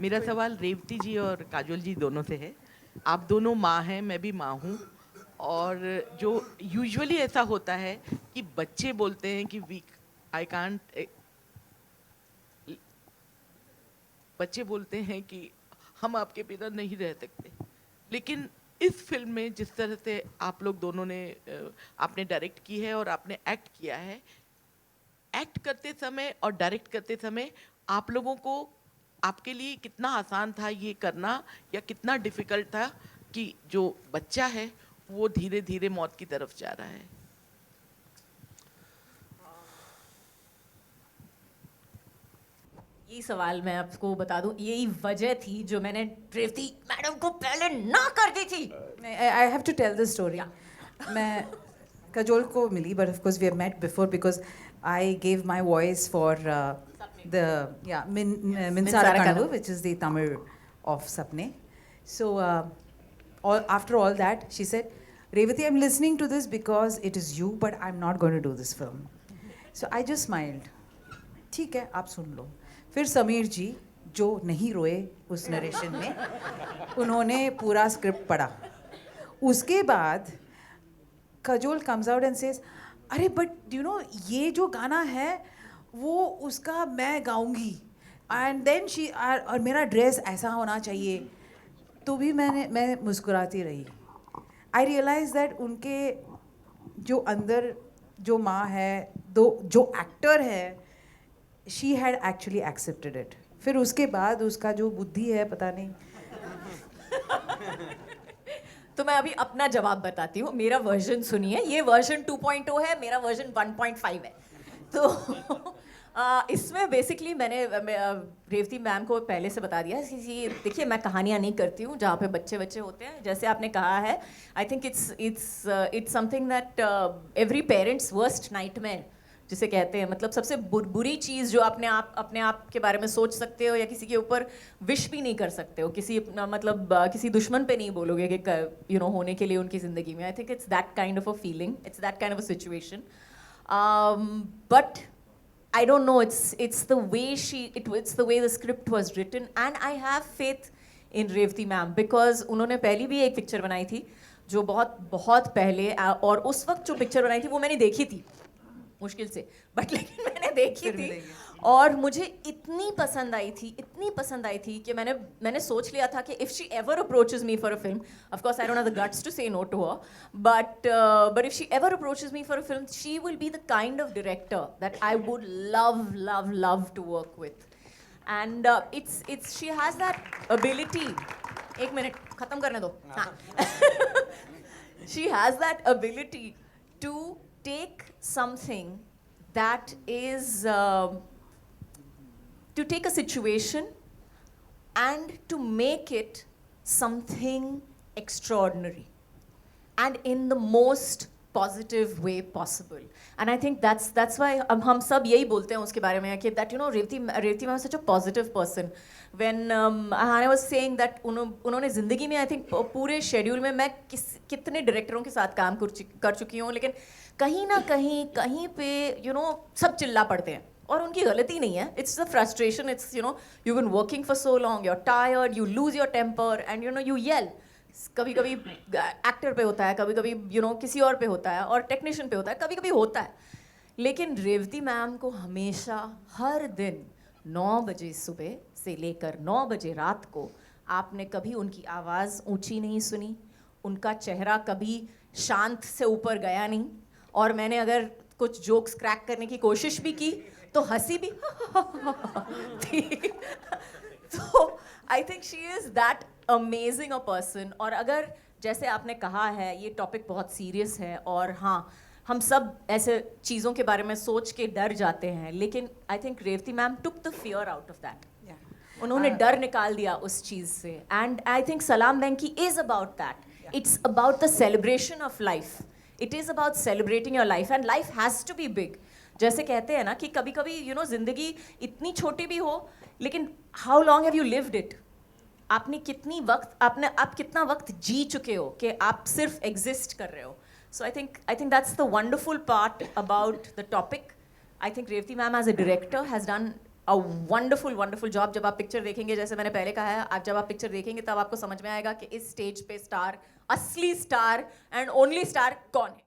मेरा सवाल रेवती जी और काजोल जी दोनों से है। आप दोनों माँ हैं, मैं भी माँ हूँ। और जो यूजुअली ऐसा होता है कि बच्चे बोलते हैं कि वी आई कांट, बच्चे बोलते हैं कि हम आपके बिना नहीं रह सकते। लेकिन इस फिल्म में जिस तरह से आप लोग दोनों ने आपने डायरेक्ट की है और आपने एक्ट किया है, एक्ट करते समय और डायरेक्ट करते समय आप लोगों को, आपके लिए कितना आसान था ये करना या कितना डिफिकल्ट था कि जो बच्चा है वो धीरे धीरे मौत की तरफ जा रहा है? ये सवाल मैं आपको बता दूं, यही वजह थी जो मैंने रेवती मैडम को पहले ना कर दी थी। I have to tell this story. मैं कजोल को मिली, but of course we have met before because I gave my voice for Minsara Kanavu, which is the Tamil of Sapne. So after all that, she said, Revati, I'm listening to this because it is you, but I'm not going to do this film. So I just smiled. ठीक है, आप सुन लो. फिर समीर जी जो नहीं रोए उस narration में, उन्होंने पूरा स्क्रिप्ट पढ़ा. उसके बाद cajole comes out and says, अरे बट यू नो ये जो गाना है वो उसका मैं गाऊंगी, एंड देन शी और मेरा ड्रेस ऐसा होना चाहिए. तो भी मैं मुस्कुराती रही. आई रियलाइज दैट उनके जो अंदर जो माँ है, जो एक्टर है, she had actually accepted it. फिर उसके बाद उसका जो बुद्धि है पता नहीं. तो मैं अभी अपना जवाब बताती हूँ. मेरा वर्जन सुनिए. ये वर्जन 2.0 है, मेरा वर्जन 1.5 है. तो इसमें बेसिकली मैंने रेवती मैम को पहले से बता दिया कि देखिए मैं कहानियाँ नहीं करती हूँ जहाँ पे बच्चे बच्चे होते हैं. जैसे आपने कहा है, I think it's something that every parents worst nightmare जिसे कहते हैं. मतलब सबसे बुरी चीज़ जो अपने आप के बारे में सोच सकते हो या किसी के ऊपर विश भी नहीं कर सकते हो, किसी मतलब किसी दुश्मन पे नहीं बोलोगे कि होने के लिए उनकी ज़िंदगी में. I think it's that kind of a feeling, it's that kind of a situation. But I don't know, it's the way the script was written, and I have faith in Revati ma'am because उन्होंने पहली भी एक picture बनाई थी जो बहुत बहुत पहले, और उस वक्त जो पिक्चर बनाई थी वो मैंने देखी थी मुश्किल से, बट लेकिन मैंने देखी थी और मुझे इतनी पसंद आई थी कि मैंने सोच लिया था कि if she ever approaches me for a film, of course I don't have the guts to say no to her, but if she ever approaches me for a film, she will be the kind of director that I would love to work with. And it's she has that ability. एक minute खत्म करने दो. She has that ability to take something that is to take a situation and to make it something extraordinary and in the most positive way possible. And I think that's why हम सब यही बोलते हैं उसके बारे में कि that Revati ma'am is such a positive person. When Ahana was saying that उन्होंने ज़िंदगी में I think पूरे शेड्यूल में मैं कितने डायरेक्टरों के साथ काम कर चुकी हूँ, लेकिन कहीं ना कहीं पे सब चिल्ला पड़ते हैं और उनकी गलती नहीं है. It's the frustration. It's you've been working for so long, you're tired, you lose your temper and you yell. कभी कभी एक्टर पे होता है, कभी कभी किसी और पे होता है, और टेक्नीशियन पे होता है, कभी कभी होता है. लेकिन रेवती मैम को हमेशा हर दिन 9 बजे सुबह से लेकर 9 बजे रात को आपने कभी उनकी आवाज़ ऊंची नहीं सुनी, उनका चेहरा कभी शांत से ऊपर गया नहीं, और मैंने अगर कुछ जोक्स क्रैक करने की कोशिश भी की तो हंसी भी थी. तो I think she is that amazing a person. और अगर जैसे आपने कहा है ये टॉपिक बहुत सीरियस है, और हाँ हम सब ऐसे चीज़ों के बारे में सोच के डर जाते हैं, लेकिन I think Revathi ma'am took the fear out of that. उन्होंने डर निकाल दिया उस चीज़ से. And I think Salaam Venky is about that. It's about the celebration of life. It is about celebrating your life, and life has to be big. जैसे कहते हैं ना कि कभी कभी ज़िंदगी इतनी छोटी भी हो, लेकिन how long have you lived it. आप कितना वक्त जी चुके हो कि आप सिर्फ एग्जिस्ट कर रहे हो. So I think that's the wonderful part about the topic. I think Revathi ma'am as a director has done a wonderful wonderful job. जब आप पिक्चर देखेंगे, जैसे मैंने पहले कहा है, आप जब आप पिक्चर देखेंगे तब आपको समझ में आएगा कि इस स्टेज पे स्टार, असली स्टार एंड ओनली स्टार कौन है.